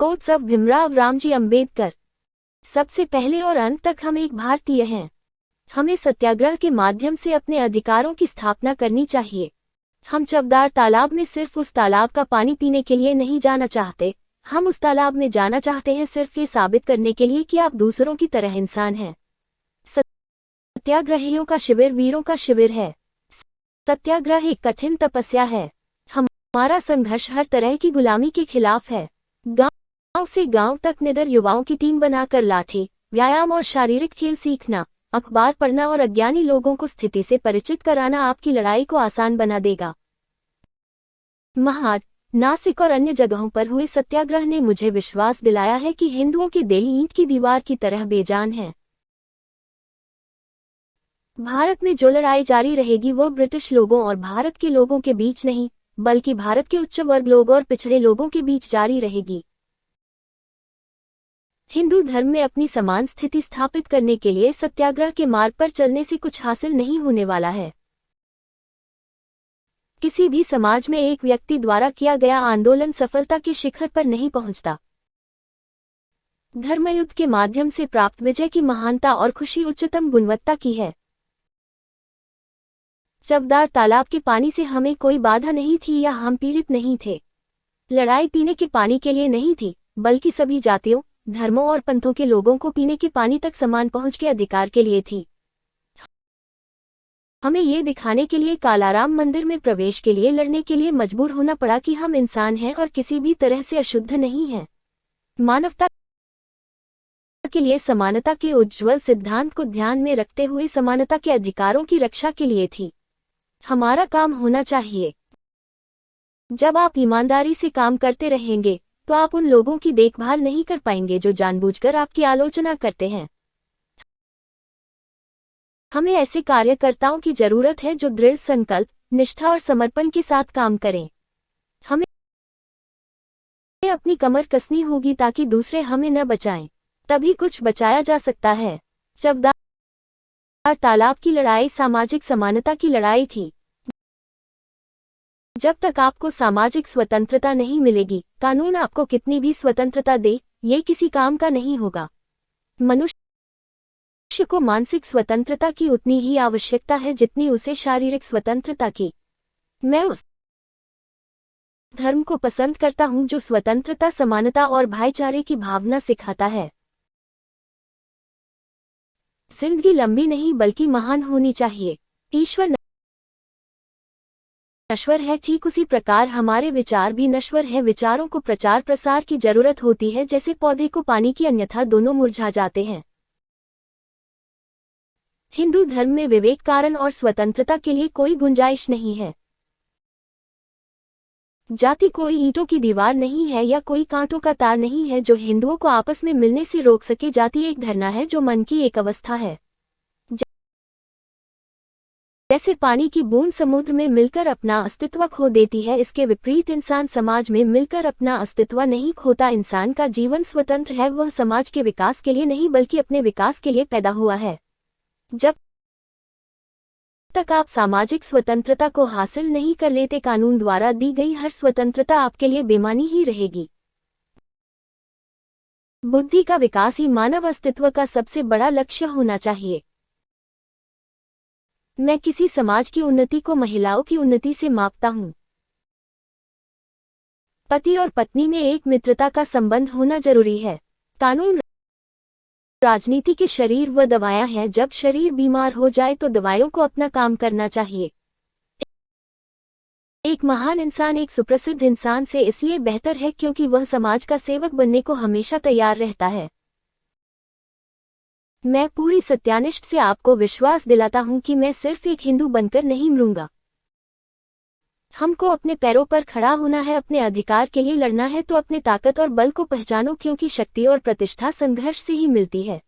Quotes of Bhimrao Ramji Ambedkar. सबसे पहले और अंत तक हम एक भारतीय हैं। हमें सत्याग्रह के माध्यम से अपने अधिकारों की स्थापना करनी चाहिए। हम चवदार तालाब में सिर्फ उस तालाब का पानी पीने के लिए नहीं जाना चाहते, हम उस तालाब में जाना चाहते हैं सिर्फ ये साबित करने के लिए कि आप दूसरों की तरह इंसान हैं। सत्याग्रहियों का शिविर वीरों का शिविर है। सत्याग्रह एक कठिन तपस्या है। हमारा संघर्ष हर तरह की गुलामी के खिलाफ है। गांव से गांव तक निडर युवाओं की टीम बनाकर लाठी, व्यायाम और शारीरिक खेल सीखना, अखबार पढ़ना और अज्ञानी लोगों को स्थिति से परिचित कराना आपकी लड़ाई को आसान बना देगा। महाड, नासिक और अन्य जगहों पर हुए सत्याग्रह ने मुझे विश्वास दिलाया है कि हिंदुओं की दिल ईंट की दीवार की तरह बेजान है। भारत में जो लड़ाई जारी रहेगी वो ब्रिटिश लोगों और भारत के लोगों के बीच नहीं, बल्कि भारत के उच्च वर्ग लोग और पिछड़े लोगों के बीच जारी रहेगी। हिंदू धर्म में अपनी समान स्थिति स्थापित करने के लिए सत्याग्रह के मार्ग पर चलने से कुछ हासिल नहीं होने वाला है। किसी भी समाज में एक व्यक्ति द्वारा किया गया आंदोलन सफलता के शिखर पर नहीं पहुंचता। धर्मयुद्ध के माध्यम से प्राप्त विजय की महानता और खुशी उच्चतम गुणवत्ता की है। चवदार तालाब के पानी से हमें कोई बाधा नहीं थी या हम पीड़ित नहीं थे। लड़ाई पीने के पानी के लिए नहीं थी, बल्कि सभी जातियों, धर्मों और पंथों के लोगों को पीने के पानी तक समान पहुंच के अधिकार के लिए थी। हमें ये दिखाने के लिए कालाराम मंदिर में प्रवेश के लिए लड़ने के लिए मजबूर होना पड़ा कि हम इंसान हैं और किसी भी तरह से अशुद्ध नहीं हैं। मानवता के लिए समानता के उज्ज्वल सिद्धांत को ध्यान में रखते हुए समानता के अधिकारों की रक्षा के लिए थी। हमारा काम होना चाहिए। जब आप ईमानदारी से काम करते रहेंगे तो आप उन लोगों की देखभाल नहीं कर पाएंगे जो जानबूझकर आपकी आलोचना करते हैं। हमें ऐसे कार्यकर्ताओं की जरूरत है जो दृढ़ संकल्प, निष्ठा और समर्पण के साथ काम करें। हमें अपनी कमर कसनी होगी ताकि दूसरे हमें न बचाएं, तभी कुछ बचाया जा सकता है। चवदार तालाब की लड़ाई सामाजिक समानता की लड़ाई थी। जब तक आपको सामाजिक स्वतंत्रता नहीं मिलेगी, कानून आपको कितनी भी स्वतंत्रता दे, ये किसी काम का नहीं होगा। मनुष्य को मानसिक स्वतंत्रता की उतनी ही आवश्यकता है जितनी उसे शारीरिक स्वतंत्रता की। मैं उस धर्म को पसंद करता हूं जो स्वतंत्रता, समानता और भाईचारे की भावना सिखाता है। जिंदगी लंबी नहीं बल्कि महान होनी चाहिए। ईश्वर नश्वर है, ठीक उसी प्रकार हमारे विचार भी नश्वर है। विचारों को प्रचार प्रसार की जरूरत होती है, जैसे पौधे को पानी की, अन्यथा दोनों मुरझा जाते हैं। हिंदू धर्म में विवेक, कारण और स्वतंत्रता के लिए कोई गुंजाइश नहीं है। जाति कोई ईंटों की दीवार नहीं है या कोई कांटों का तार नहीं है जो हिंदुओं को आपस में मिलने से रोक सके। जाति एक धरना है जो मन की एक अवस्था है। जैसे पानी की बूंद समुद्र में मिलकर अपना अस्तित्व खो देती है, इसके विपरीत इंसान समाज में मिलकर अपना अस्तित्व नहीं खोता। इंसान का जीवन स्वतंत्र है, वह समाज के विकास के लिए नहीं बल्कि अपने विकास के लिए पैदा हुआ है। जब तक आप सामाजिक स्वतंत्रता को हासिल नहीं कर लेते, कानून द्वारा दी गई हर स्वतंत्रता आपके लिए बेमानी ही रहेगी। बुद्धि का विकास ही मानव अस्तित्व का सबसे बड़ा लक्ष्य होना चाहिए। मैं किसी समाज की उन्नति को महिलाओं की उन्नति से मापता हूँ। पति और पत्नी में एक मित्रता का संबंध होना जरूरी है। कानून, राजनीति के शरीर व दवाएं हैं। जब शरीर बीमार हो जाए तो दवाइयों को अपना काम करना चाहिए। एक महान इंसान एक सुप्रसिद्ध इंसान से इसलिए बेहतर है क्योंकि वह समाज का सेवक बनने को हमेशा तैयार रहता है। मैं पूरी सत्यानिष्ठ से आपको विश्वास दिलाता हूं कि मैं सिर्फ एक हिंदू बनकर नहीं मरूंगा। हमको अपने पैरों पर खड़ा होना है, अपने अधिकार के लिए लड़ना है, तो अपने ताकत और बल को पहचानो, क्योंकि शक्ति और प्रतिष्ठा संघर्ष से ही मिलती है।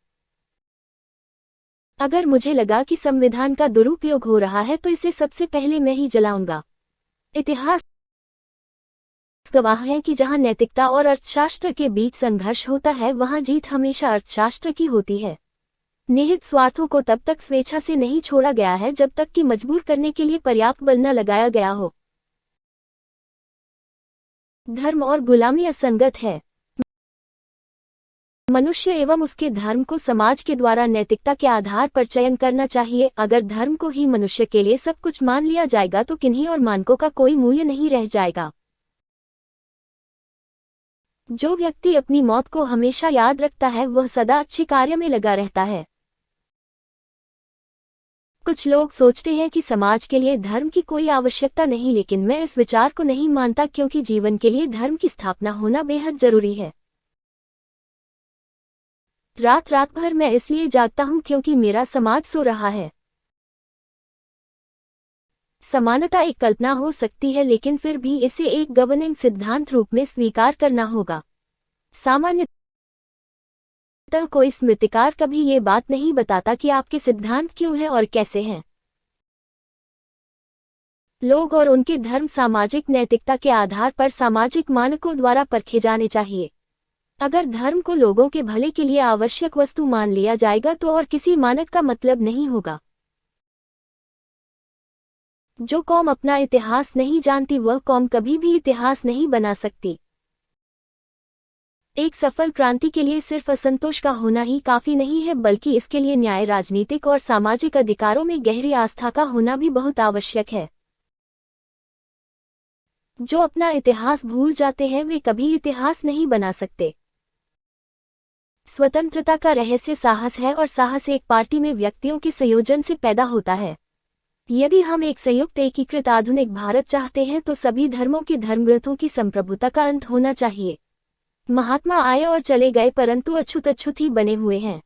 अगर मुझे लगा कि संविधान का दुरुपयोग हो रहा है तो इसे सबसे पहले मैं ही जलाऊंगा। इतिहास गवाह है कि जहां नैतिकता और अर्थशास्त्र के बीच संघर्ष होता है, वहां जीत हमेशा अर्थशास्त्र की होती है। निहित स्वार्थों को तब तक स्वेच्छा से नहीं छोड़ा गया है जब तक कि मजबूर करने के लिए पर्याप्त बल न लगाया गया हो। धर्म और गुलामी असंगत है। मनुष्य एवं उसके धर्म को समाज के द्वारा नैतिकता के आधार पर चयन करना चाहिए। अगर धर्म को ही मनुष्य के लिए सब कुछ मान लिया जाएगा तो किन्हीं और मानकों का कोई मूल्य नहीं रह जाएगा। जो व्यक्ति अपनी मौत को हमेशा याद रखता है वह सदा अच्छे कार्य में लगा रहता है। कुछ लोग सोचते हैं कि समाज के लिए धर्म की कोई आवश्यकता नहीं, लेकिन मैं इस विचार को नहीं मानता, क्योंकि जीवन के लिए धर्म की स्थापना होना बेहद जरूरी है। रात रात भर मैं इसलिए जागता हूं क्योंकि मेरा समाज सो रहा है। समानता एक कल्पना हो सकती है, लेकिन फिर भी इसे एक गवर्निंग सिद्धांत रूप में स्वीकार करना होगा। सामान्यतः कोई स्मृतिकार कभी ये बात नहीं बताता कि आपके सिद्धांत क्यों हैं और कैसे हैं। लोग और उनके धर्म सामाजिक नैतिकता के आधार पर सामाजिक मानकों द्वारा परखे जाने चाहिए। अगर धर्म को लोगों के भले के लिए आवश्यक वस्तु मान लिया जाएगा तो और किसी मानक का मतलब नहीं होगा। जो कौम अपना इतिहास नहीं जानती वह कौम कभी भी इतिहास नहीं बना सकती। एक सफल क्रांति के लिए सिर्फ असंतोष का होना ही काफी नहीं है, बल्कि इसके लिए न्याय, राजनीतिक और सामाजिक अधिकारों में गहरी आस्था का होना भी बहुत आवश्यक है। जो अपना इतिहास भूल जाते हैं वे कभी इतिहास नहीं बना सकते। स्वतंत्रता का रहस्य साहस है, और साहस एक पार्टी में व्यक्तियों के संयोजन से पैदा होता है। यदि हम एक संयुक्त एकीकृत आधुनिक भारत चाहते हैं तो सभी धर्मों के धर्मग्रंथों की संप्रभुता का अंत होना चाहिए। महात्मा आए और चले गए, परंतु अछूत अछूत ही बने हुए हैं।